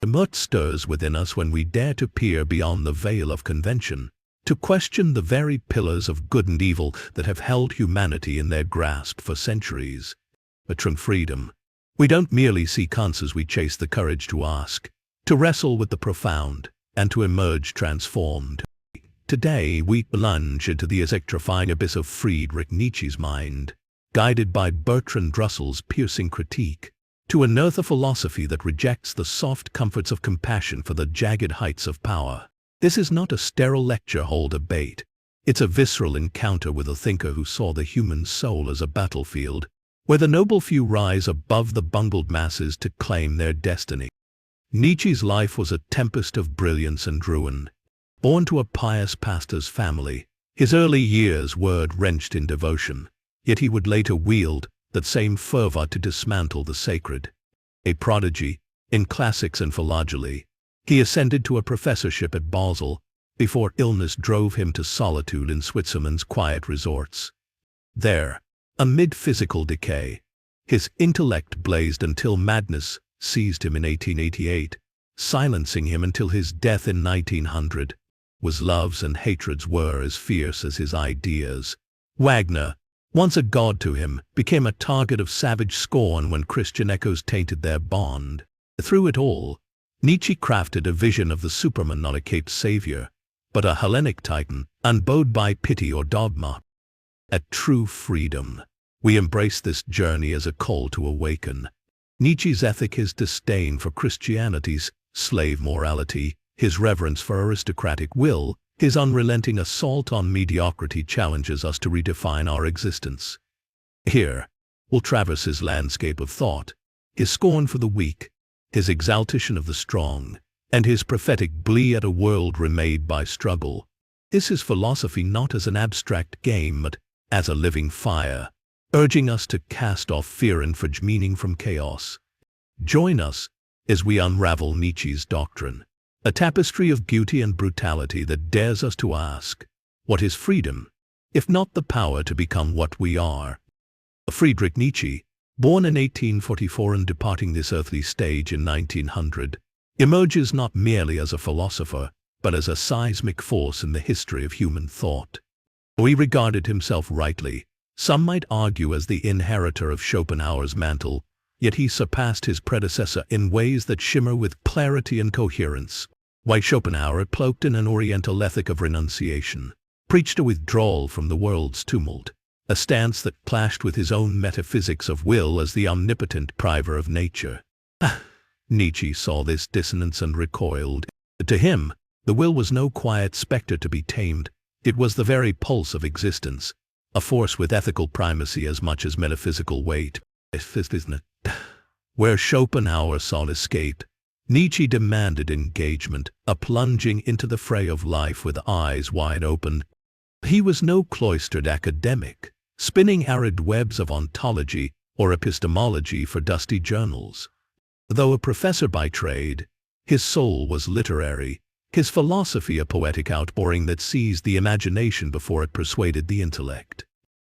The mirth stirs within us when we dare to peer beyond the veil of convention, to question the very pillars of good and evil that have held humanity in their grasp for centuries. But from freedom, we don't merely seek answers, we chase the courage to ask, to wrestle with the profound, and to emerge transformed. Today we plunge into the electrifying abyss of Friedrich Nietzsche's mind, guided by Bertrand Russell's piercing critique, to unearth a philosophy that rejects the soft comforts of compassion for the jagged heights of power. This is not a sterile lecture hall debate. It's a visceral encounter with a thinker who saw the human soul as a battlefield, where the noble few rise above the bungled masses to claim their destiny. Nietzsche's life was a tempest of brilliance and ruin. Born to a pious pastor's family, his early years were drenched in devotion, yet he would later wield that same fervor to dismantle the sacred. A prodigy in classics and philology, he ascended to a professorship at Basel before illness drove him to solitude in Switzerland's quiet resorts. There, amid physical decay, his intellect blazed until madness seized him in 1888, silencing him until his death in 1900. His loves and hatreds were as fierce as his ideas. Wagner, once a god to him, became a target of savage scorn when Christian echoes tainted their bond. Through it all, Nietzsche crafted a vision of the Superman, not a caped savior, but a Hellenic titan, unbowed by pity or dogma. At true freedom, we embrace this journey as a call to awaken. Nietzsche's ethic, his disdain for Christianity's slave morality, his reverence for aristocratic will, his unrelenting assault on mediocrity challenges us to redefine our existence. Here, we'll traverse his landscape of thought, his scorn for the weak, his exaltation of the strong, and his prophetic glee at a world remade by struggle. Is his philosophy not as an abstract game, but as a living fire, urging us to cast off fear and forge meaning from chaos? Join us as we unravel Nietzsche's doctrine, a tapestry of beauty and brutality that dares us to ask, what is freedom, if not the power to become what we are? Friedrich Nietzsche, born in 1844 and departing this earthly stage in 1900, emerges not merely as a philosopher, but as a seismic force in the history of human thought. He regarded himself rightly, some might argue as the inheritor of Schopenhauer's mantle, yet he surpassed his predecessor in ways that shimmer with clarity and coherence. Why Schopenhauer, cloaked in an oriental ethic of renunciation, preached a withdrawal from the world's tumult, a stance that clashed with his own metaphysics of will as the omnipotent priver of nature. Nietzsche saw this dissonance and recoiled. To him, the will was no quiet spectre to be tamed. It was the very pulse of existence, a force with ethical primacy as much as metaphysical weight. Where Schopenhauer sought escape, Nietzsche demanded engagement, a plunging into the fray of life with eyes wide open. He was no cloistered academic, spinning arid webs of ontology or epistemology for dusty journals. Though a professor by trade, his soul was literary, his philosophy a poetic outpouring that seized the imagination before it persuaded the intellect.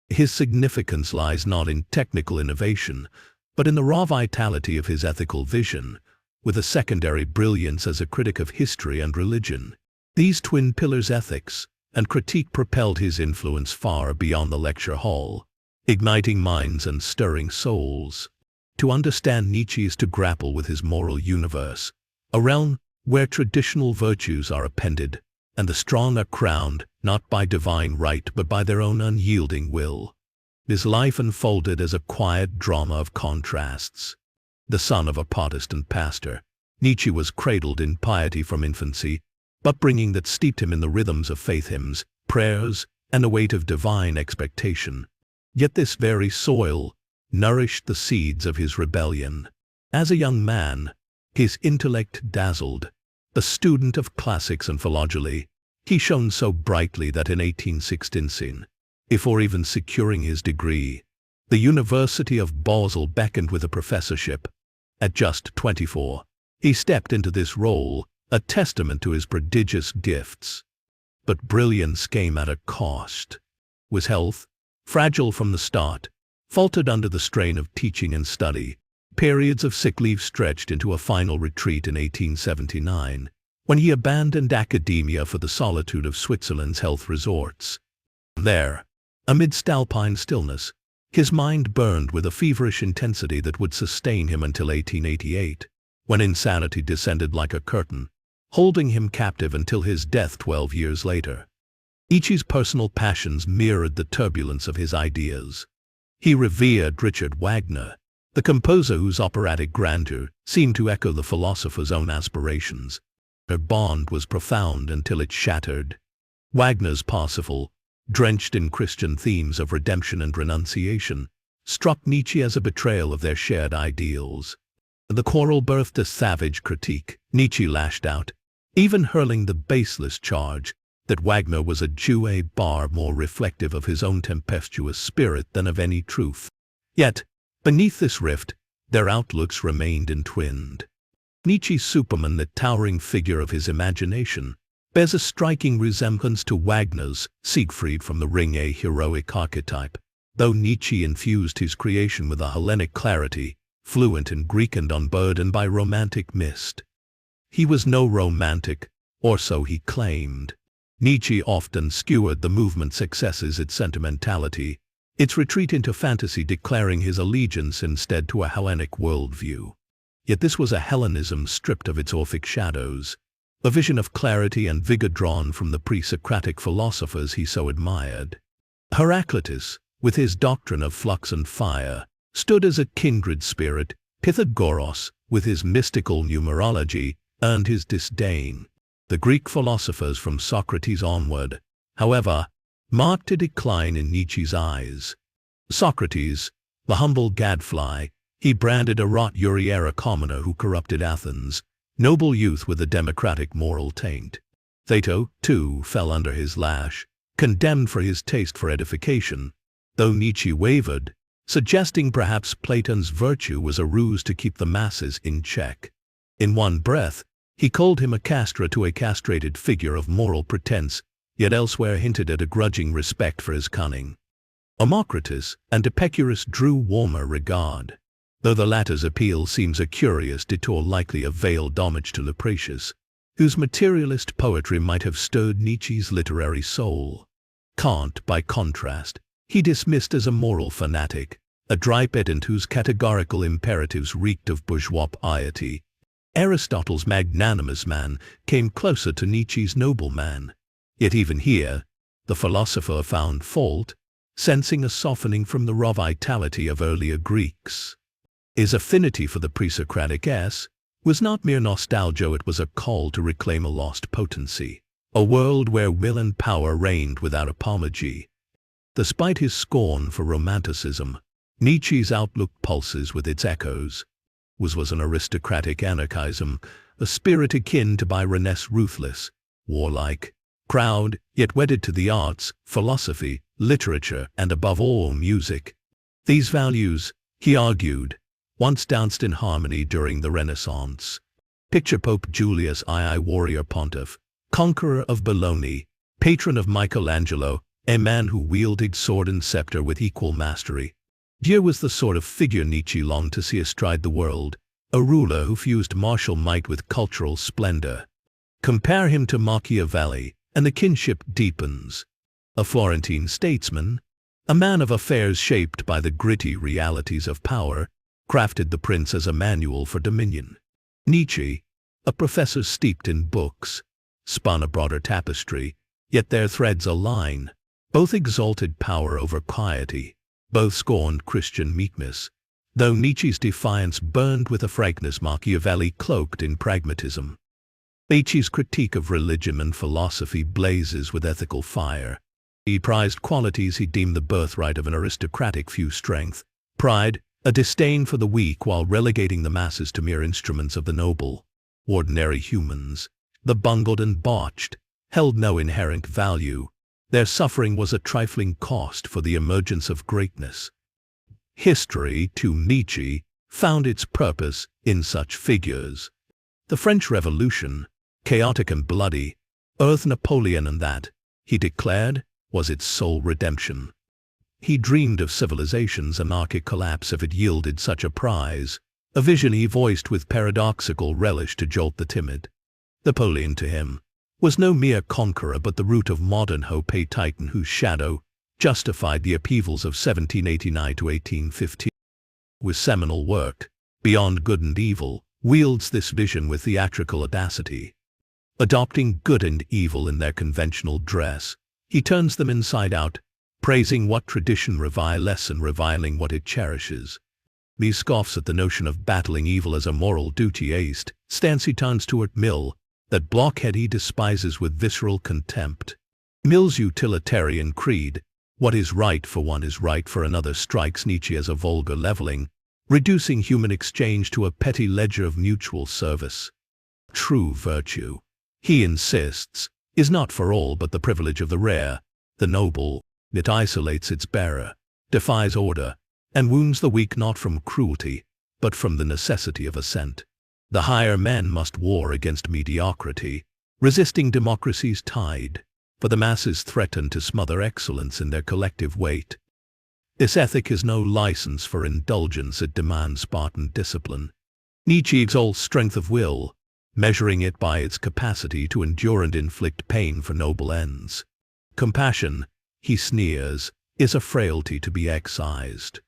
His significance lies not in technical innovation, but in the raw vitality of his ethical vision, with a secondary brilliance as a critic of history and religion. These twin pillars, ethics and critique, propelled his influence far beyond the lecture hall, igniting minds and stirring souls. To understand Nietzsche is to grapple with his moral universe, a realm where traditional virtues are appended, and the strong are crowned not by divine right but by their own unyielding will. His life unfolded as a quiet drama of contrasts. The son of a Protestant pastor, Nietzsche was cradled in piety from infancy, upbringing that steeped him in the rhythms of faith hymns, prayers, and a weight of divine expectation. Yet this very soil nourished the seeds of his rebellion. As a young man, his intellect dazzled. A student of classics and philology, he shone so brightly that in 1816, before even securing his degree, the University of Basel beckoned with a professorship. At just 24, he stepped into this role, a testament to his prodigious gifts. But brilliance came at a cost. His health, fragile from the start, faltered under the strain of teaching and study. Periods of sick leave stretched into a final retreat in 1879, when he abandoned academia for the solitude of Switzerland's health resorts. There, amidst alpine stillness, his mind burned with a feverish intensity that would sustain him until 1888, when insanity descended like a curtain, holding him captive until his death 12 years later. Nietzsche's personal passions mirrored the turbulence of his ideas. He revered Richard Wagner, the composer whose operatic grandeur seemed to echo the philosopher's own aspirations. Their bond was profound until it shattered. Wagner's Parsifal, drenched in Christian themes of redemption and renunciation, struck Nietzsche as a betrayal of their shared ideals. The quarrel birthed a savage critique. Nietzsche lashed out, even hurling the baseless charge that Wagner was a Jew, a bar more reflective of his own tempestuous spirit than of any truth. Yet, beneath this rift, their outlooks remained entwined. Nietzsche's Superman, the towering figure of his imagination, bears a striking resemblance to Wagner's Siegfried from the Ring, a heroic archetype, though Nietzsche infused his creation with a Hellenic clarity, fluent in Greek and unburdened by romantic mist. He was no romantic, or so he claimed. Nietzsche often skewered the movement's excesses, its sentimentality, its retreat into fantasy, declaring his allegiance instead to a Hellenic worldview. Yet this was a Hellenism stripped of its Orphic shadows, a vision of clarity and vigor drawn from the pre-Socratic philosophers he so admired. Heraclitus, with his doctrine of flux and fire, stood as a kindred spirit. Pythagoras, with his mystical numerology, earned his disdain. The Greek philosophers from Socrates onward, however, marked a decline in Nietzsche's eyes. Socrates, the humble gadfly, he branded a wrought Uri-era commoner who corrupted Athens, noble youth with a democratic moral taint. Plato, too, fell under his lash, condemned for his taste for edification, though Nietzsche wavered, suggesting perhaps Platon's virtue was a ruse to keep the masses in check. In one breath, he called him a castra to a castrated figure of moral pretense, yet elsewhere hinted at a grudging respect for his cunning. Democritus and Epicurus drew warmer regard, though the latter's appeal seems a curious detour, likely a veiled homage to Lucretius, whose materialist poetry might have stirred Nietzsche's literary soul. Kant, by contrast, he dismissed as a moral fanatic, a dry pedant whose categorical imperatives reeked of bourgeois piety. Aristotle's magnanimous man came closer to Nietzsche's noble man. Yet even here, the philosopher found fault, sensing a softening from the raw vitality of earlier Greeks. His affinity for the pre-Socratic was not mere nostalgia, it was a call to reclaim a lost potency, a world where will and power reigned without apology. Despite his scorn for romanticism, Nietzsche's outlook pulses with its echoes. Was an aristocratic anarchism, a spirit akin to Byron's ruthless, warlike, proud, yet wedded to the arts, philosophy, literature, and above all music. These values, he argued, once danced in harmony during the Renaissance. Picture Pope Julius II, warrior pontiff, conqueror of Bologna, patron of Michelangelo, a man who wielded sword and scepter with equal mastery. Here was the sort of figure Nietzsche longed to see astride the world, a ruler who fused martial might with cultural splendor. Compare him to Machiavelli, and the kinship deepens. A Florentine statesman, a man of affairs shaped by the gritty realities of power, crafted the prince as a manual for dominion. Nietzsche, a professor steeped in books, spun a broader tapestry, yet their threads align. Both exalted power over piety, both scorned Christian meekness. Though Nietzsche's defiance burned with a frankness Machiavelli cloaked in pragmatism. Nietzsche's critique of religion and philosophy blazes with ethical fire. He prized qualities he deemed the birthright of an aristocratic few: strength, pride, a disdain for the weak, while relegating the masses to mere instruments of the noble. Ordinary humans, the bungled and botched, held no inherent value. Their suffering was a trifling cost for the emergence of greatness. History, to Nietzsche, found its purpose in such figures. The French Revolution, chaotic and bloody, Earth Napoleon, and that, he declared, was its sole redemption. He dreamed of civilization's anarchic collapse if it yielded such a prize, a vision he voiced with paradoxical relish to jolt the timid. Napoleon, to him, was no mere conqueror but the root of modern hope, a titan whose shadow justified the upheavals of 1789 to 1815. With seminal work, Beyond Good and Evil, wields this vision with theatrical audacity. Adopting good and evil in their conventional dress, he turns them inside out, praising what tradition reviles and reviling what it cherishes. He scoffs at the notion of battling evil as a moral duty, a stance he turns toward Mill, that blockhead he despises with visceral contempt. Mill's utilitarian creed, what is right for one is right for another, strikes Nietzsche as a vulgar leveling, reducing human exchange to a petty ledger of mutual service. True virtue, he insists, is not for all but the privilege of the rare, the noble. It isolates its bearer, defies order, and wounds the weak not from cruelty, but from the necessity of assent. The higher men must war against mediocrity, resisting democracy's tide, for the masses threaten to smother excellence in their collective weight. This ethic is no license for indulgence, it demands Spartan discipline. Nietzsche exalts strength of will, measuring it by its capacity to endure and inflict pain for noble ends. Compassion, he sneers, is a frailty to be excised.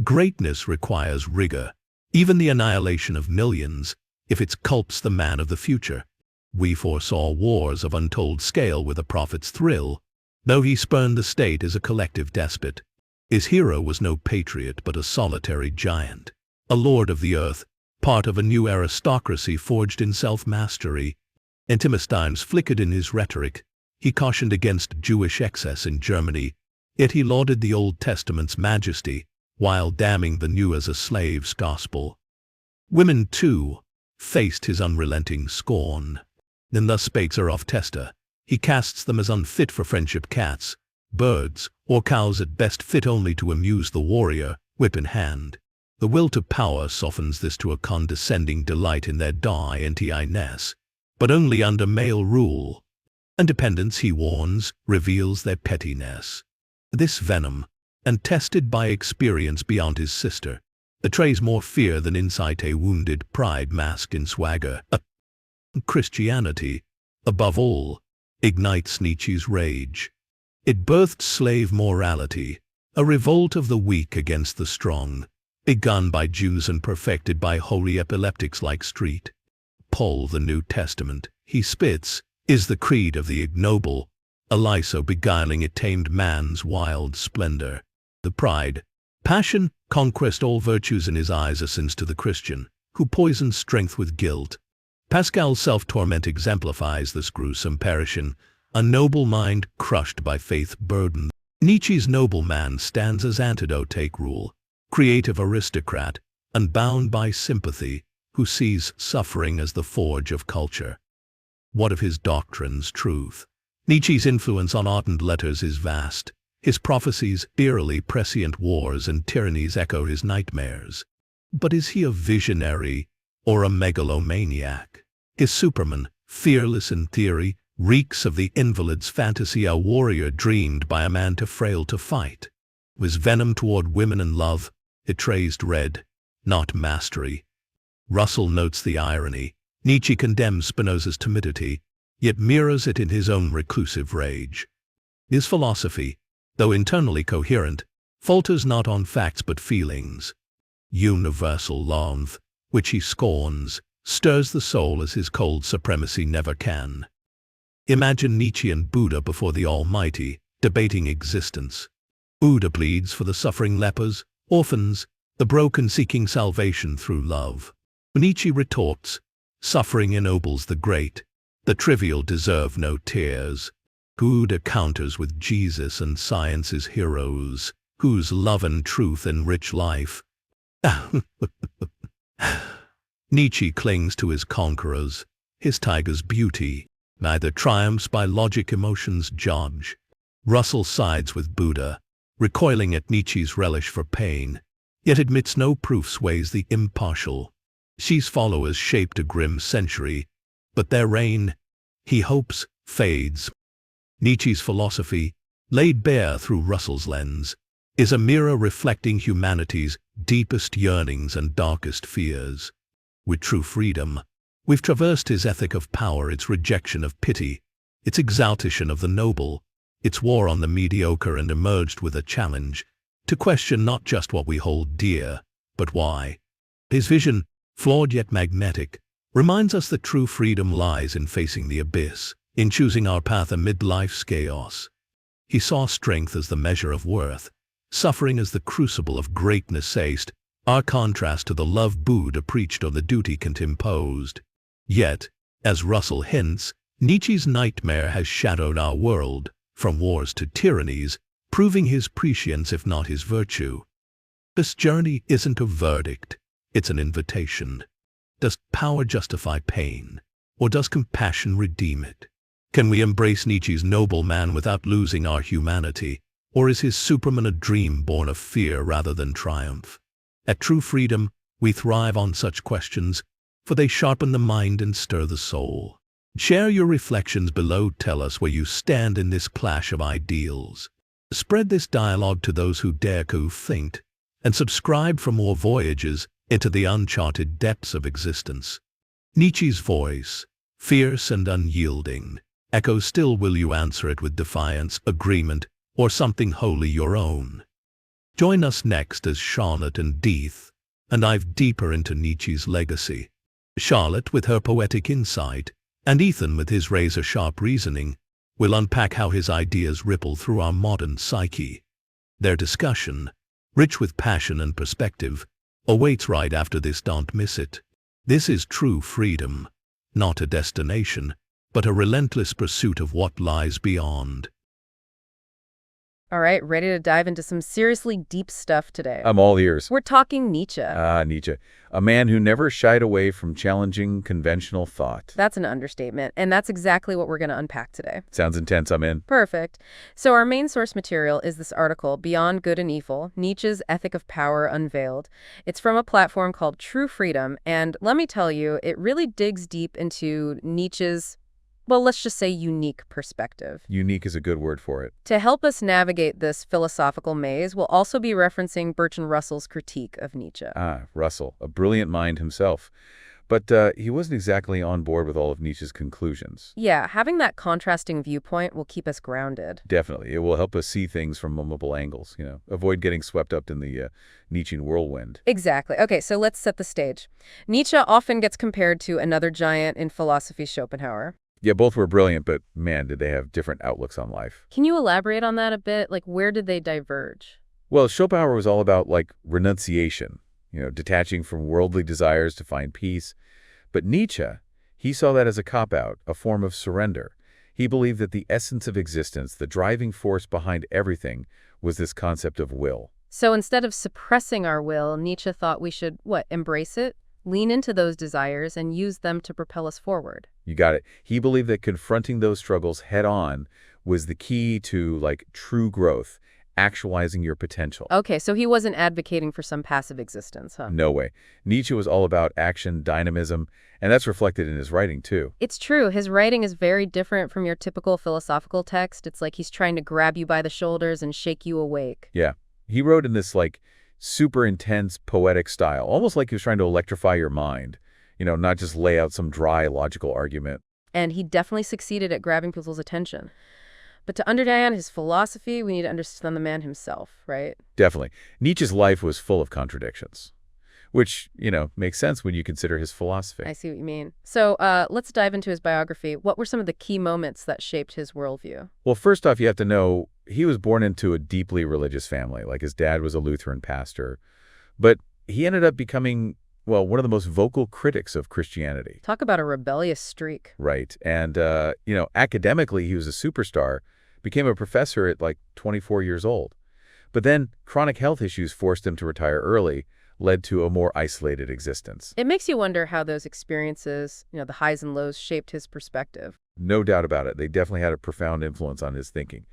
Greatness requires rigor, even the annihilation of millions, if it sculpts the man of the future. We foresaw wars of untold scale with a prophet's thrill, though he spurned the state as a collective despot. His hero was no patriot but a solitary giant, a lord of the earth, part of a new aristocracy forged in self-mastery. Antimastimes flickered in his rhetoric. He cautioned against Jewish excess in Germany, yet he lauded the Old Testament's majesty, while damning the New as a slave's gospel. Women, too, faced his unrelenting scorn. And thus spake Zarathustra. He casts them as unfit for friendship, cats, birds, or cows at best, fit only to amuse the warrior, whip in hand. The will to power softens this to a condescending delight in their digness, but only under male rule. Independence, he warns, reveals their pettiness. This venom, and tested by experience beyond his sister, betrays more fear than insight, a wounded pride masked in swagger. Christianity, above all, ignites Nietzsche's rage. It birthed slave morality, a revolt of the weak against the strong, begun by Jews and perfected by holy epileptics like Street. Paul, the New Testament, he spits, is the creed of the ignoble, a lie so beguiling it tamed man's wild splendor. The pride, passion, conquest, all virtues in his eyes are sins to the Christian, who poisons strength with guilt. Pascal's self-torment exemplifies this gruesome passion, a noble mind crushed by faith burden. Nietzsche's noble man stands as antidote, take rule, creative aristocrat, unbound by sympathy, who sees suffering as the forge of culture. What of his doctrines, truth? Nietzsche's influence on art and letters is vast. His prophecies, eerily prescient wars and tyrannies echo his nightmares. But is he a visionary or a megalomaniac? His Superman, fearless in theory, reeks of the invalid's fantasy, a warrior dreamed by a man too frail to fight. His venom toward women and love, it traced red, not mastery. Russell notes the irony. Nietzsche condemns Spinoza's timidity, yet mirrors it in his own reclusive rage. His philosophy, though internally coherent, falters not on facts but feelings. Universal love, which he scorns, stirs the soul as his cold supremacy never can. Imagine Nietzsche and Buddha before the Almighty, debating existence. Buddha pleads for the suffering lepers, orphans, the broken seeking salvation through love. Nietzsche retorts, suffering ennobles the great, the trivial deserve no tears. Buddha counters with Jesus and science's heroes, whose love and truth enrich life. Nietzsche clings to his conquerors, his tiger's beauty, neither triumphs by logic emotions judge. Russell sides with Buddha, recoiling at Nietzsche's relish for pain, yet admits no proof sways the impartial. Nietzsche's followers shaped a grim century, but their reign, he hopes, fades. Nietzsche's philosophy, laid bare through Russell's lens, is a mirror reflecting humanity's deepest yearnings and darkest fears. With true freedom, we've traversed his ethic of power, its rejection of pity, its exaltation of the noble, its war on the mediocre, and emerged with a challenge to question not just what we hold dear, but why. His vision, flawed yet magnetic, reminds us that true freedom lies in facing the abyss, in choosing our path amid life's chaos. He saw strength as the measure of worth, suffering as the crucible of greatness, our contrast to the love Buddha preached or the duty Kant imposed. Yet, as Russell hints, Nietzsche's nightmare has shadowed our world, from wars to tyrannies, proving his prescience if not his virtue. This journey isn't a verdict, it's an invitation. Does power justify pain, or does compassion redeem it? Can we embrace Nietzsche's noble man without losing our humanity, or is his Superman a dream born of fear rather than triumph? At True Freedom, we thrive on such questions, for they sharpen the mind and stir the soul. Share your reflections below. Tell us where you stand in this clash of ideals. Spread this dialogue to those who dare to think, and subscribe for more voyages into the uncharted depths of existence. Nietzsche's voice, fierce and unyielding, echoes still. Will you answer it with defiance, agreement, or something wholly your own? Join us next as Charlotte and Deeth and dive deeper into Nietzsche's legacy. Charlotte, with her poetic insight, and Ethan, with his razor-sharp reasoning, will unpack how his ideas ripple through our modern psyche. Their discussion, rich with passion and perspective, awaits right after this. Don't miss it. This is True Freedom, not a destination, but a relentless pursuit of what lies beyond. All right, ready to dive into some seriously deep stuff today. I'm all ears. We're talking Nietzsche. Nietzsche. A man who never shied away from challenging conventional thought. That's an understatement, and that's exactly what we're going to unpack today. Sounds intense. I'm in. Perfect. So our main source material is this article, Beyond Good and Evil, Nietzsche's Ethic of Power Unveiled. It's from a platform called True Freedom, and let me tell you, it really digs deep into Nietzsche's, well, let's just say unique perspective. Unique is a good word for it. To help us navigate this philosophical maze, we'll also be referencing Bertrand Russell's critique of Nietzsche. Russell, a brilliant mind himself. But he wasn't exactly on board with all of Nietzsche's conclusions. Yeah, having that contrasting viewpoint will keep us grounded. Definitely. It will help us see things from multiple angles, avoid getting swept up in the Nietzschean whirlwind. Exactly. Okay, so let's set the stage. Nietzsche often gets compared to another giant in philosophy, Schopenhauer. Yeah, both were brilliant, but man, did they have different outlooks on life. Can you elaborate on that a bit? Like, where did they diverge? Well, Schopenhauer was all about, renunciation, detaching from worldly desires to find peace. But Nietzsche, he saw that as a cop-out, a form of surrender. He believed that the essence of existence, the driving force behind everything, was this concept of will. So instead of suppressing our will, Nietzsche thought we should, embrace it? Lean into those desires and use them to propel us forward. You got it. He believed that confronting those struggles head-on was the key to, true growth, actualizing your potential. Okay, so he wasn't advocating for some passive existence, huh? No way. Nietzsche was all about action, dynamism, and that's reflected in his writing, too. It's true. His writing is very different from your typical philosophical text. It's like he's trying to grab you by the shoulders and shake you awake. Yeah. He wrote in this, super intense, poetic style, almost like he was trying to electrify your mind, not just lay out some dry, logical argument. And he definitely succeeded at grabbing people's attention. But to understand his philosophy, we need to understand the man himself, right? Definitely. Nietzsche's life was full of contradictions, which, makes sense when you consider his philosophy. I see what you mean. So let's dive into his biography. What were some of the key moments that shaped his worldview? Well, first off, you have to know he was born into a deeply religious family. His dad was a Lutheran pastor. But he ended up becoming, one of the most vocal critics of Christianity. Talk about a rebellious streak. Right. And, academically, he was a superstar, became a professor at 24 years old. But then chronic health issues forced him to retire early, led to a more isolated existence. It makes you wonder how those experiences, the highs and lows, shaped his perspective. No doubt about it. They definitely had a profound influence on his thinking.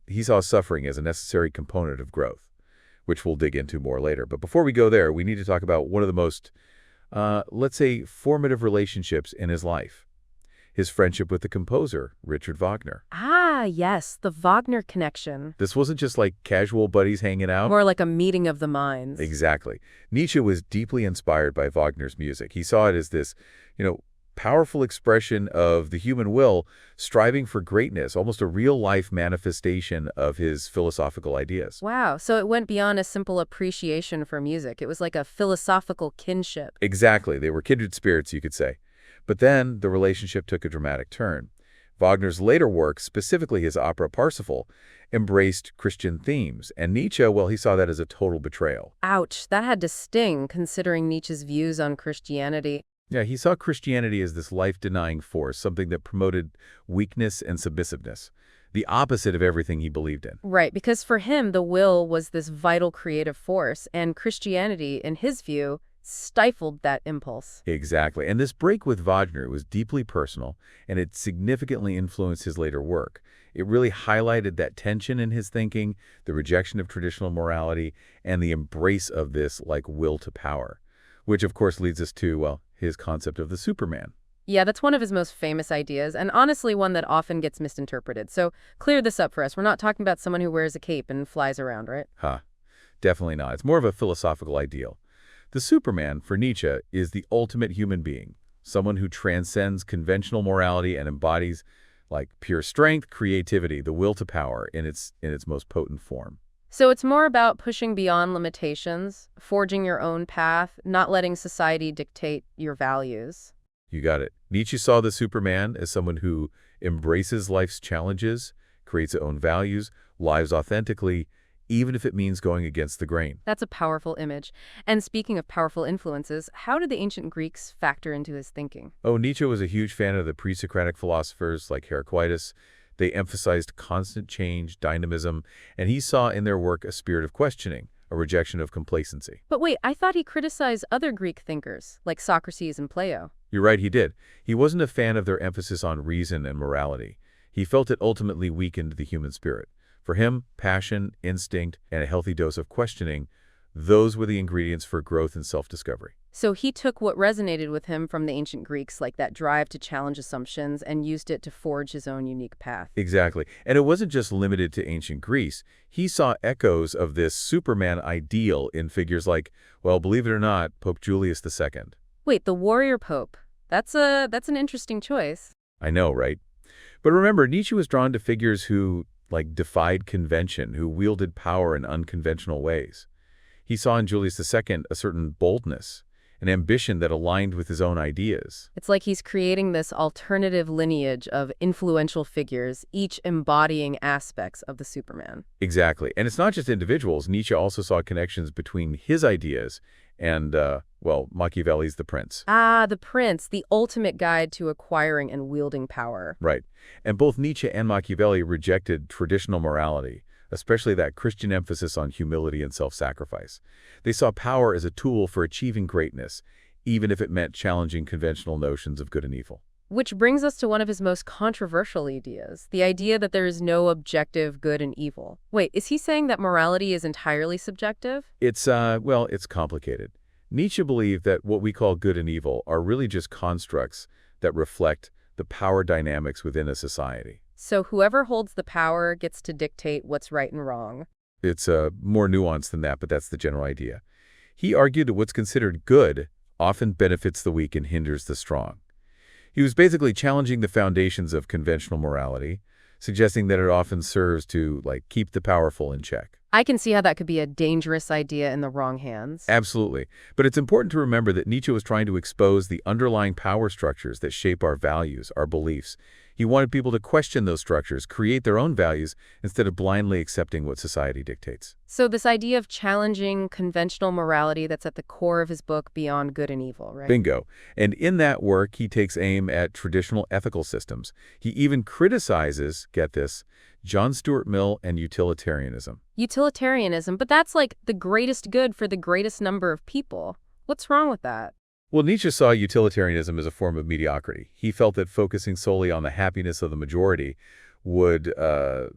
He saw suffering as a necessary component of growth, which we'll dig into more later. But before we go there, we need to talk about one of the most, let's say, formative relationships in his life. His friendship with the composer, Richard Wagner. Yes, the Wagner connection. This wasn't just like casual buddies hanging out. More like a meeting of the minds. Exactly. Nietzsche was deeply inspired by Wagner's music. He saw it as this, powerful expression of the human will striving for greatness, almost a real-life manifestation of his philosophical ideas. Wow, so it went beyond a simple appreciation for music. It was like a philosophical kinship. Exactly. They were kindred spirits, you could say. But then the relationship took a dramatic turn. Wagner's later work, specifically his opera Parsifal, embraced Christian themes, and Nietzsche, well, he saw that as a total betrayal. Ouch, that had to sting, considering Nietzsche's views on Christianity. Yeah, he saw Christianity as this life-denying force, something that promoted weakness and submissiveness, the opposite of everything he believed in. Right, because for him, the will was this vital creative force, and Christianity, in his view, stifled that impulse. Exactly. And this break with Wagner was deeply personal, and it significantly influenced his later work. It really highlighted that tension in his thinking, the rejection of traditional morality, and the embrace of this, will to power, which, of course, leads us to, his concept of the Superman. Yeah, that's one of his most famous ideas, and honestly one that often gets misinterpreted. So clear this up for us. We're not talking about someone who wears a cape and flies around, right? Definitely not. It's more of a philosophical ideal. The Superman, for Nietzsche, is the ultimate human being, someone who transcends conventional morality and embodies, pure strength, creativity, the will to power in its most potent form. So it's more about pushing beyond limitations, forging your own path, not letting society dictate your values. You got it. Nietzsche saw the Superman as someone who embraces life's challenges, creates their own values, lives authentically, even if it means going against the grain. That's a powerful image. And speaking of powerful influences, how did the ancient Greeks factor into his thinking? Nietzsche was a huge fan of the pre-Socratic philosophers like Heraclitus. They emphasized constant change, dynamism, and he saw in their work a spirit of questioning, a rejection of complacency. But wait, I thought he criticized other Greek thinkers, like Socrates and Plato. You're right, he did. He wasn't a fan of their emphasis on reason and morality. He felt it ultimately weakened the human spirit. For him, passion, instinct, and a healthy dose of questioning, those were the ingredients for growth and self-discovery. So he took what resonated with him from the ancient Greeks, like that drive to challenge assumptions, and used it to forge his own unique path. Exactly. And it wasn't just limited to ancient Greece. He saw echoes of this Superman ideal in figures like, believe it or not, Pope Julius II. Wait, the warrior pope. That's an interesting choice. I know, right? But remember, Nietzsche was drawn to figures who, defied convention, who wielded power in unconventional ways. He saw in Julius II a certain boldness, an ambition that aligned with his own ideas. It's like he's creating this alternative lineage of influential figures, each embodying aspects of the Superman. Exactly. And it's not just individuals. Nietzsche also saw connections between his ideas and, Machiavelli's The Prince. The Prince, the ultimate guide to acquiring and wielding power. Right. And both Nietzsche and Machiavelli rejected traditional morality, especially that Christian emphasis on humility and self-sacrifice. They saw power as a tool for achieving greatness, even if it meant challenging conventional notions of good and evil. Which brings us to one of his most controversial ideas, the idea that there is no objective good and evil. Wait, is he saying that morality is entirely subjective? It's complicated. Nietzsche believed that what we call good and evil are really just constructs that reflect the power dynamics within a society. So whoever holds the power gets to dictate what's right and wrong. It's more nuanced than that, but that's the general idea. He argued that what's considered good often benefits the weak and hinders the strong. He was basically challenging the foundations of conventional morality, suggesting that it often serves to, keep the powerful in check. I can see how that could be a dangerous idea in the wrong hands. Absolutely. But it's important to remember that Nietzsche was trying to expose the underlying power structures that shape our values, our beliefs. He wanted people to question those structures, create their own values, instead of blindly accepting what society dictates. So this idea of challenging conventional morality, that's at the core of his book, Beyond Good and Evil, right? Bingo. And in that work, he takes aim at traditional ethical systems. He even criticizes, get this, John Stuart Mill and utilitarianism. Utilitarianism, but that's like the greatest good for the greatest number of people. What's wrong with that? Well, Nietzsche saw utilitarianism as a form of mediocrity. He felt that focusing solely on the happiness of the majority would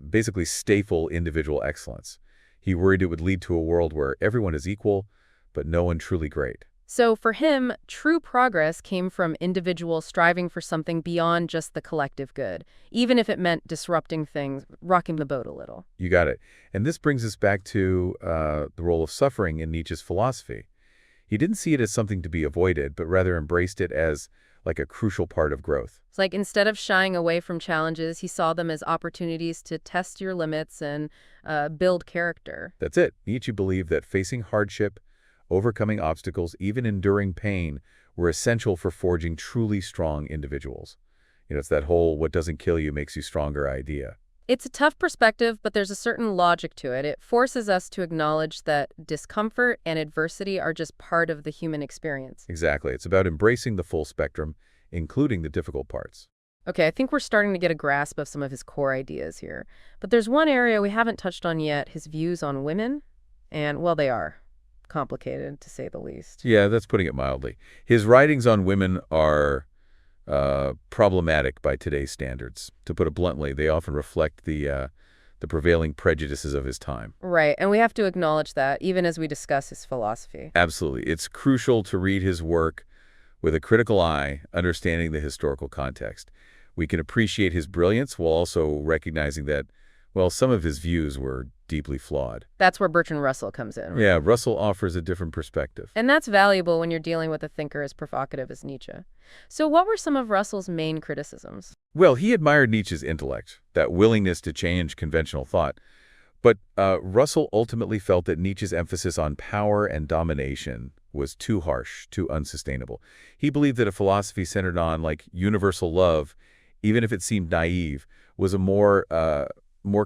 basically stifle individual excellence. He worried it would lead to a world where everyone is equal, but no one truly great. So for him, true progress came from individuals striving for something beyond just the collective good, even if it meant disrupting things, rocking the boat a little. You got it. And this brings us back to the role of suffering in Nietzsche's philosophy. He didn't see it as something to be avoided, but rather embraced it as like a crucial part of growth. It's like instead of shying away from challenges, he saw them as opportunities to test your limits and build character. That's it. Nietzsche believed that facing hardship, overcoming obstacles, even enduring pain, were essential for forging truly strong individuals. It's that whole what doesn't kill you makes you stronger idea. It's a tough perspective, but there's a certain logic to it. It forces us to acknowledge that discomfort and adversity are just part of the human experience. Exactly. It's about embracing the full spectrum, including the difficult parts. Okay, I think we're starting to get a grasp of some of his core ideas here. But there's one area we haven't touched on yet, his views on women. And, well, they are complicated, to say the least. Yeah, that's putting it mildly. His writings on women are problematic by today's standards. To put it bluntly, they often reflect the prevailing prejudices of his time. Right, and we have to acknowledge that, even as we discuss his philosophy. Absolutely. It's crucial to read his work with a critical eye, understanding the historical context. We can appreciate his brilliance while also recognizing that, well, some of his views were deeply flawed. That's where Bertrand Russell comes in. Right? Yeah, Russell offers a different perspective. And that's valuable when you're dealing with a thinker as provocative as Nietzsche. So what were some of Russell's main criticisms? Well, he admired Nietzsche's intellect, that willingness to change conventional thought. But Russell ultimately felt that Nietzsche's emphasis on power and domination was too harsh, too unsustainable. He believed that a philosophy centered on, like, universal love, even if it seemed naive, was a more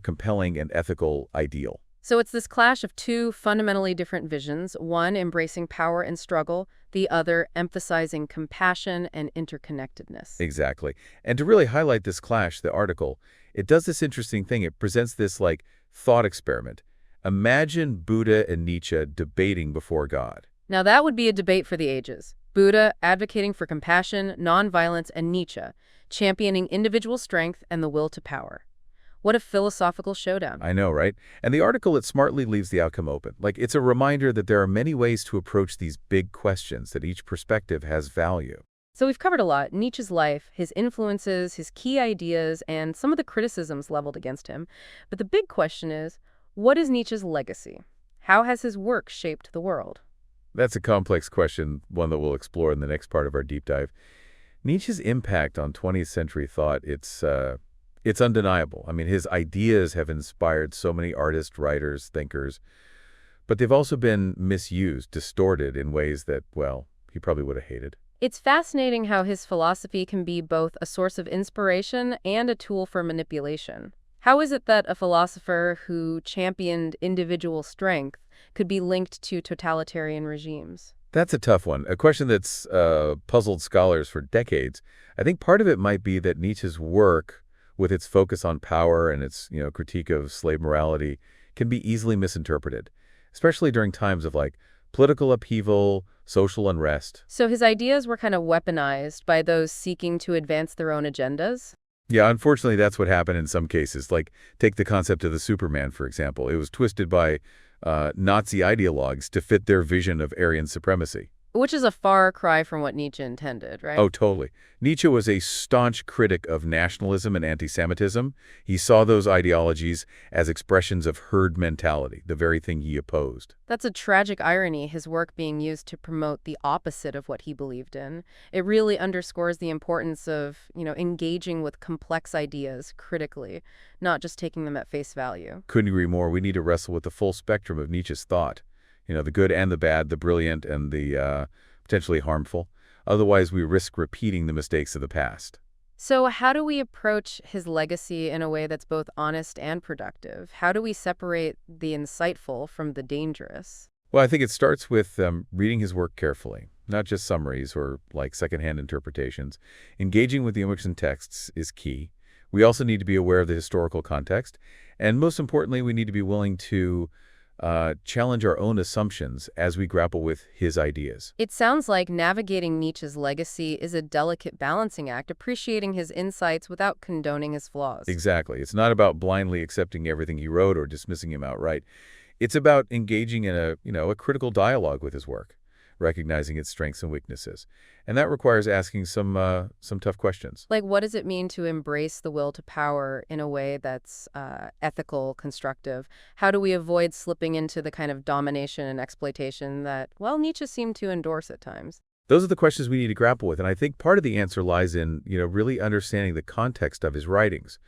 compelling and ethical ideal. So it's this clash of two fundamentally different visions, one embracing power and struggle, the other emphasizing compassion and interconnectedness. Exactly. And to really highlight this clash, the article, it does this interesting thing. It presents this, like, thought experiment. Imagine Buddha and Nietzsche debating before God. Now that would be a debate for the ages. Buddha advocating for compassion, nonviolence, and Nietzsche championing individual strength and the will to power. What a philosophical showdown. I know, right? And the article, it smartly leaves the outcome open. Like, it's a reminder that there are many ways to approach these big questions, that each perspective has value. So we've covered a lot: Nietzsche's life, his influences, his key ideas, and some of the criticisms leveled against him. But the big question is, what is Nietzsche's legacy? How has his work shaped the world? That's a complex question, one that we'll explore in the next part of our deep dive. Nietzsche's impact on 20th century thought, it's undeniable. I mean, his ideas have inspired so many artists, writers, thinkers, but they've also been misused, distorted in ways that, well, he probably would have hated. It's fascinating how his philosophy can be both a source of inspiration and a tool for manipulation. How is it that a philosopher who championed individual strength could be linked to totalitarian regimes? That's a tough one, a question that's puzzled scholars for decades. I think part of it might be that Nietzsche's work, with its focus on power and its critique of slave morality, can be easily misinterpreted, especially during times of, like, political upheaval, social unrest. So his ideas were kind of weaponized by those seeking to advance their own agendas? Yeah, unfortunately, that's what happened in some cases. Like, take the concept of the Superman, for example. It was twisted by Nazi ideologues to fit their vision of Aryan supremacy. Which is a far cry from what Nietzsche intended, right? Oh, totally. Nietzsche was a staunch critic of nationalism and anti-Semitism. He saw those ideologies as expressions of herd mentality, the very thing he opposed. That's a tragic irony, his work being used to promote the opposite of what he believed in. It really underscores the importance of, engaging with complex ideas critically, not just taking them at face value. Couldn't agree more. We need to wrestle with the full spectrum of Nietzsche's thought. The good and the bad, the brilliant and the potentially harmful. Otherwise, we risk repeating the mistakes of the past. So how do we approach his legacy in a way that's both honest and productive? How do we separate the insightful from the dangerous? Well, I think it starts with reading his work carefully, not just summaries or, like, secondhand interpretations. Engaging with the Emerson texts is key. We also need to be aware of the historical context. And most importantly, we need to be willing to challenge our own assumptions as we grapple with his ideas. It sounds like navigating Nietzsche's legacy is a delicate balancing act, appreciating his insights without condoning his flaws. Exactly. It's not about blindly accepting everything he wrote or dismissing him outright. It's about engaging in a critical dialogue with his work, recognizing its strengths and weaknesses. And that requires asking some tough questions. Like, what does it mean to embrace the will to power in a way that's ethical, constructive? How do we avoid slipping into the kind of domination and exploitation that, well, Nietzsche seemed to endorse at times? Those are the questions we need to grapple with, and I think part of the answer lies in, really understanding the context of his writings.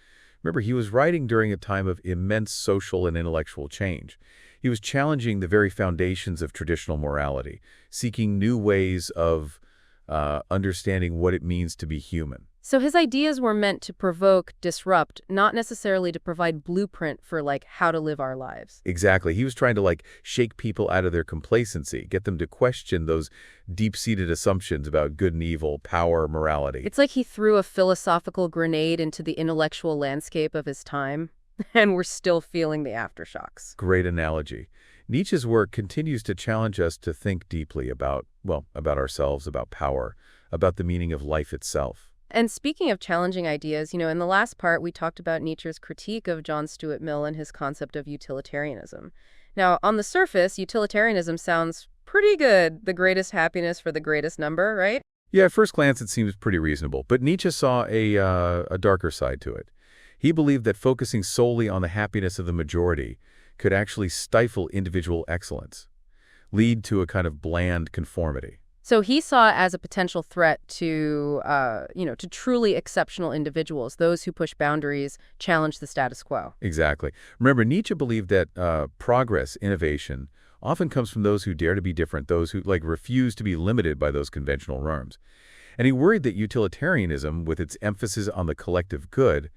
Remember, he was writing during a time of immense social and intellectual change. He was challenging the very foundations of traditional morality, seeking new ways of understanding what it means to be human. So his ideas were meant to provoke, disrupt, not necessarily to provide blueprint for, like, how to live our lives. Exactly. He was trying to, shake people out of their complacency, get them to question those deep-seated assumptions about good and evil, power, morality. It's like he threw a philosophical grenade into the intellectual landscape of his time, and we're still feeling the aftershocks. Great analogy. Nietzsche's work continues to challenge us to think deeply about ourselves, about power, about the meaning of life itself. And speaking of challenging ideas, in the last part, we talked about Nietzsche's critique of John Stuart Mill and his concept of utilitarianism. Now, on the surface, utilitarianism sounds pretty good, the greatest happiness for the greatest number, right? Yeah, at first glance, it seems pretty reasonable, but Nietzsche saw a darker side to it. He believed that focusing solely on the happiness of the majority could actually stifle individual excellence, lead to a kind of bland conformity. So he saw it as a potential threat to, to truly exceptional individuals, those who push boundaries, challenge the status quo. Exactly. Remember, Nietzsche believed that progress, innovation, often comes from those who dare to be different, those who, refuse to be limited by those conventional norms. And he worried that utilitarianism, with its emphasis on the collective good,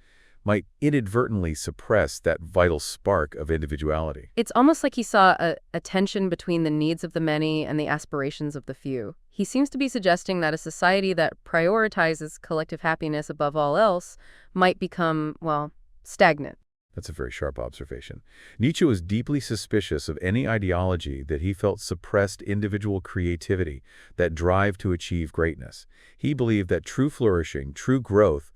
might inadvertently suppress that vital spark of individuality. It's almost like he saw a tension between the needs of the many and the aspirations of the few. He seems to be suggesting that a society that prioritizes collective happiness above all else might become, well, stagnant. That's a very sharp observation. Nietzsche was deeply suspicious of any ideology that he felt suppressed individual creativity, that drive to achieve greatness. He believed that true flourishing, true growth,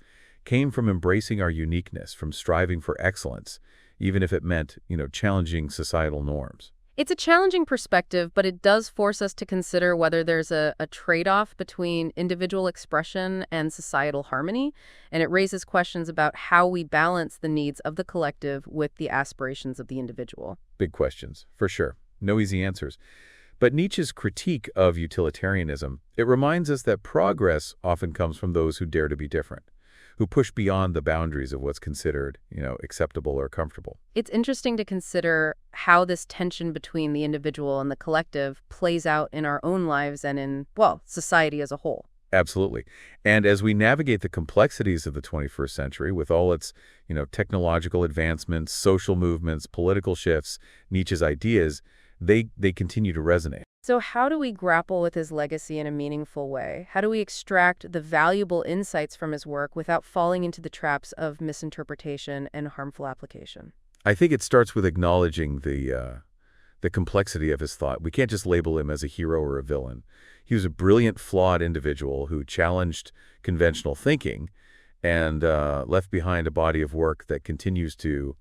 came from embracing our uniqueness, from striving for excellence, even if it meant, challenging societal norms. It's a challenging perspective, but it does force us to consider whether there's a trade-off between individual expression and societal harmony, and it raises questions about how we balance the needs of the collective with the aspirations of the individual. Big questions, for sure. No easy answers. But Nietzsche's critique of utilitarianism, it reminds us that progress often comes from those who dare to be different, who push beyond the boundaries of what's considered, acceptable or comfortable. It's interesting to consider how this tension between the individual and the collective plays out in our own lives and in, well, society as a whole. Absolutely. And as we navigate the complexities of the 21st century with all its, technological advancements, social movements, political shifts, Nietzsche's ideas, they continue to resonate. So how do we grapple with his legacy in a meaningful way? How do we extract the valuable insights from his work without falling into the traps of misinterpretation and harmful application? I think it starts with acknowledging the complexity of his thought. We can't just label him as a hero or a villain. He was a brilliant, flawed individual who challenged conventional thinking and left behind a body of work that continues to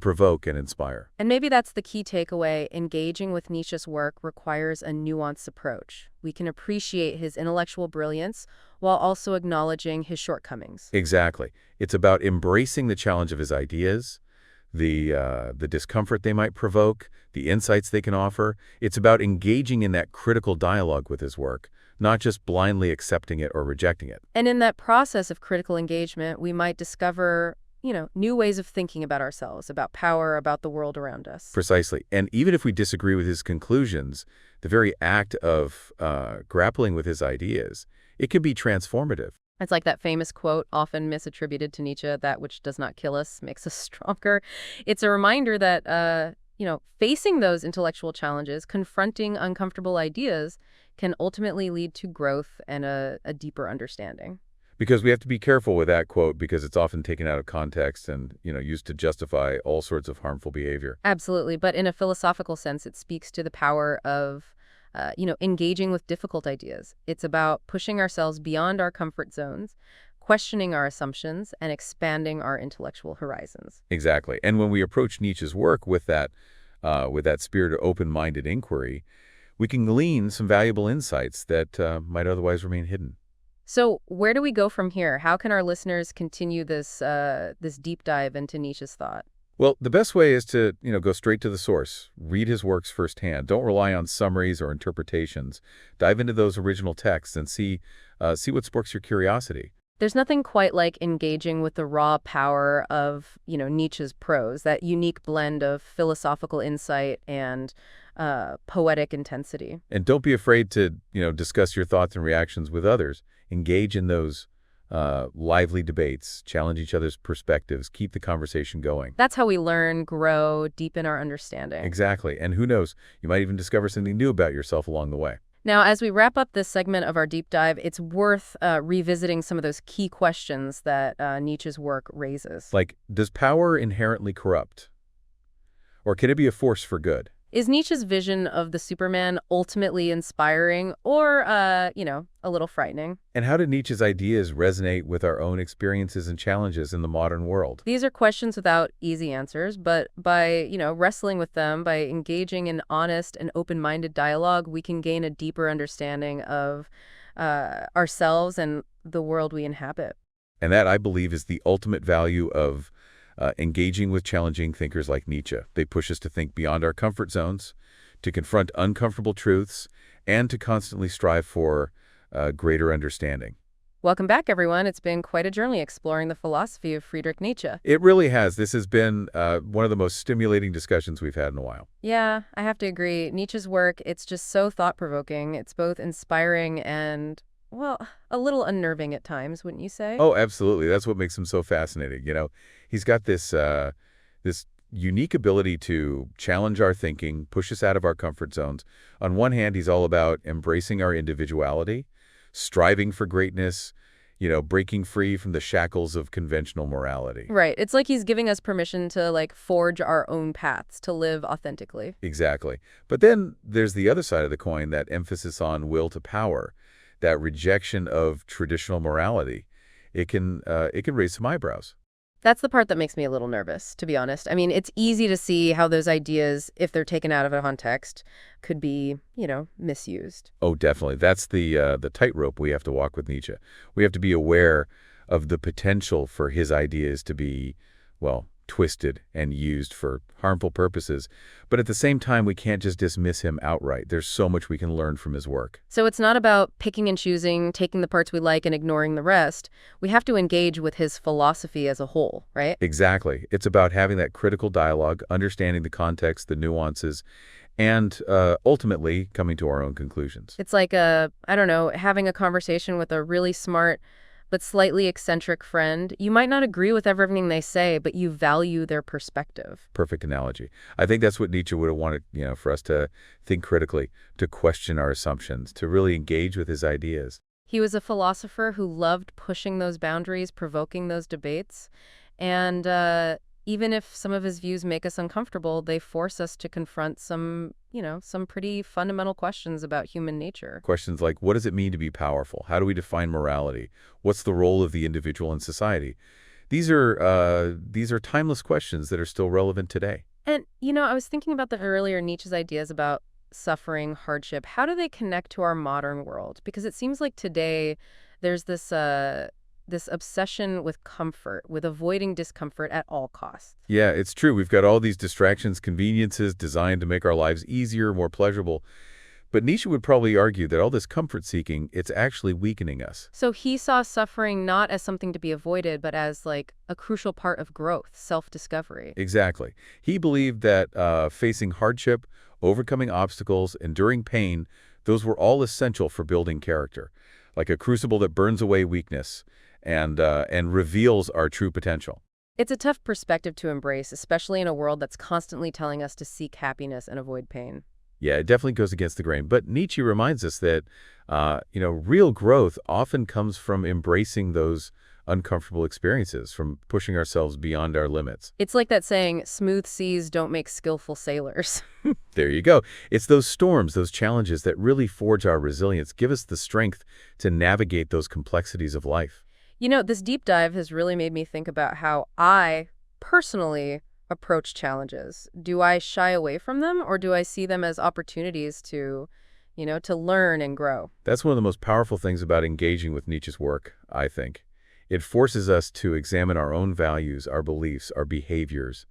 provoke and inspire. And maybe that's the key takeaway. Engaging with Nietzsche's work requires a nuanced approach. We can appreciate his intellectual brilliance while also acknowledging his shortcomings. Exactly. It's about embracing the challenge of his ideas, the discomfort they might provoke, the insights they can offer. It's about engaging in that critical dialogue with his work, not just blindly accepting it or rejecting it. And in that process of critical engagement, we might discover new ways of thinking about ourselves, about power, about the world around us. Precisely. And even if we disagree with his conclusions, the very act of grappling with his ideas, it can be transformative. It's like that famous quote, often misattributed to Nietzsche, "That which does not kill us makes us stronger." It's a reminder that, facing those intellectual challenges, confronting uncomfortable ideas, can ultimately lead to growth and a deeper understanding. Because we have to be careful with that quote because it's often taken out of context and, used to justify all sorts of harmful behavior. Absolutely. But in a philosophical sense, it speaks to the power of, engaging with difficult ideas. It's about pushing ourselves beyond our comfort zones, questioning our assumptions, and expanding our intellectual horizons. Exactly. And when we approach Nietzsche's work with that spirit of open-minded inquiry, we can glean some valuable insights that might otherwise remain hidden. So where do we go from here? How can our listeners continue this deep dive into Nietzsche's thought? Well, the best way is to, go straight to the source. Read his works firsthand. Don't rely on summaries or interpretations. Dive into those original texts and see what sparks your curiosity. There's nothing quite like engaging with the raw power of, Nietzsche's prose, that unique blend of philosophical insight and poetic intensity. And don't be afraid to, discuss your thoughts and reactions with others. Engage in those lively debates, challenge each other's perspectives, keep the conversation going. That's how we learn, grow, deepen our understanding. Exactly. And who knows, you might even discover something new about yourself along the way. Now, as we wrap up this segment of our deep dive, it's worth revisiting some of those key questions that Nietzsche's work raises. Like, does power inherently corrupt? Or can it be a force for good? Is Nietzsche's vision of the Superman ultimately inspiring or, a little frightening? And how do Nietzsche's ideas resonate with our own experiences and challenges in the modern world? These are questions without easy answers, but by, wrestling with them, by engaging in honest and open-minded dialogue, we can gain a deeper understanding of ourselves and the world we inhabit. And that, I believe, is the ultimate value of engaging with challenging thinkers like Nietzsche. They push us to think beyond our comfort zones, to confront uncomfortable truths, and to constantly strive for greater understanding. Welcome back, everyone. It's been quite a journey exploring the philosophy of Friedrich Nietzsche. It really has. This has been one of the most stimulating discussions we've had in a while. Yeah, I have to agree. Nietzsche's work, it's just so thought-provoking. It's both inspiring and, well, a little unnerving at times, wouldn't you say? Oh, absolutely. That's what makes him so fascinating. He's got this unique ability to challenge our thinking, push us out of our comfort zones. On one hand, he's all about embracing our individuality, striving for greatness, breaking free from the shackles of conventional morality. Right. It's like he's giving us permission to, forge our own paths, to live authentically. Exactly. But then there's the other side of the coin, that emphasis on will to power, that rejection of traditional morality. It can raise some eyebrows. That's the part that makes me a little nervous, to be honest. I mean, it's easy to see how those ideas, if they're taken out of a context, could be, misused. Oh, definitely. That's the tightrope we have to walk with Nietzsche. We have to be aware of the potential for his ideas to be, twisted and used for harmful purposes. But at the same time, we can't just dismiss him outright. There's so much we can learn from his work. So it's not about picking and choosing, taking the parts we like and ignoring the rest. We have to engage with his philosophy as a whole, right? Exactly. It's about having that critical dialogue, understanding the context, the nuances, and ultimately coming to our own conclusions. It's like, having a conversation with a really smart but slightly eccentric friend. You might not agree with everything they say, but you value their perspective. Perfect analogy. I think that's what Nietzsche would have wanted, for us to think critically, to question our assumptions, to really engage with his ideas. He was a philosopher who loved pushing those boundaries, provoking those debates. And even if some of his views make us uncomfortable, they force us to confront some pretty fundamental questions about human nature. Questions like, what does it mean to be powerful? How do we define morality? What's the role of the individual in society? These are timeless questions that are still relevant today. And, I was thinking about earlier Nietzsche's ideas about suffering, hardship. How do they connect to our modern world? Because it seems like today there's this obsession with comfort, with avoiding discomfort at all costs. Yeah, it's true. We've got all these distractions, conveniences designed to make our lives easier, more pleasurable. But Nietzsche would probably argue that all this comfort-seeking, it's actually weakening us. So he saw suffering not as something to be avoided, but as a crucial part of growth, self-discovery. Exactly. He believed that facing hardship, overcoming obstacles, enduring pain, those were all essential for building character, like a crucible that burns away weakness and reveals our true potential. It's a tough perspective to embrace, especially in a world that's constantly telling us to seek happiness and avoid pain. Yeah, it definitely goes against the grain. But Nietzsche reminds us that, real growth often comes from embracing those uncomfortable experiences, from pushing ourselves beyond our limits. It's like that saying, smooth seas don't make skillful sailors. There you go. It's those storms, those challenges that really forge our resilience, give us the strength to navigate those complexities of life. This deep dive has really made me think about how I personally approach challenges. Do I shy away from them, or do I see them as opportunities to, to learn and grow. That's one of the most powerful things about engaging with Nietzsche's work, I think. It forces us to examine our own values, our beliefs, our behaviors,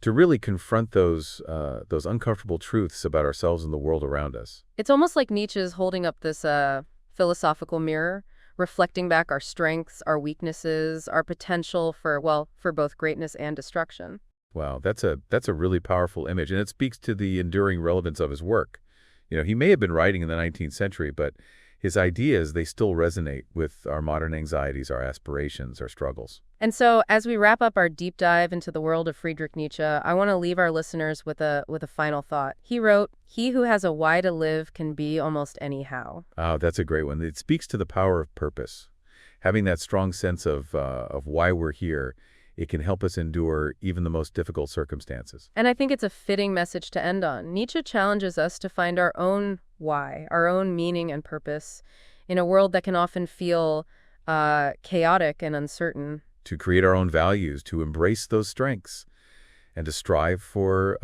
to really confront those uncomfortable truths about ourselves and the world around us. It's almost like Nietzsche's holding up this philosophical mirror, reflecting back our strengths, our weaknesses, our potential for both greatness and destruction. Wow, that's a really powerful image, and it speaks to the enduring relevance of his work. He may have been writing in the 19th century, but his ideas, they still resonate with our modern anxieties, our aspirations, our struggles. And so, as we wrap up our deep dive into the world of Friedrich Nietzsche, I want to leave our listeners with a final thought. He wrote, "He who has a why to live can be almost anyhow." Oh, that's a great one. It speaks to the power of purpose. Having that strong sense of why we're here, it can help us endure even the most difficult circumstances. And I think it's a fitting message to end on. Nietzsche challenges us to find our own why, our own meaning and purpose in a world that can often feel chaotic and uncertain. To create our own values, to embrace those strengths, and to strive for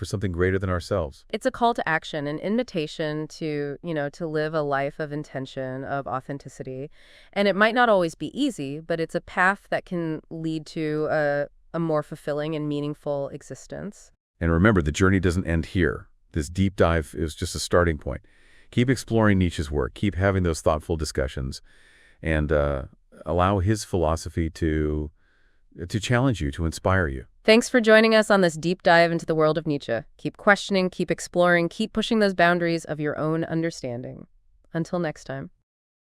something greater than ourselves. It's a call to action, an invitation to live a life of intention, of authenticity. And it might not always be easy, but it's a path that can lead to a more fulfilling and meaningful existence. And remember, the journey doesn't end here. This deep dive is just a starting point. Keep exploring Nietzsche's work, keep having those thoughtful discussions, and allow his philosophy to challenge you, to inspire you. Thanks for joining us on this deep dive into the world of Nietzsche. Keep questioning, keep exploring, keep pushing those boundaries of your own understanding. Until next time.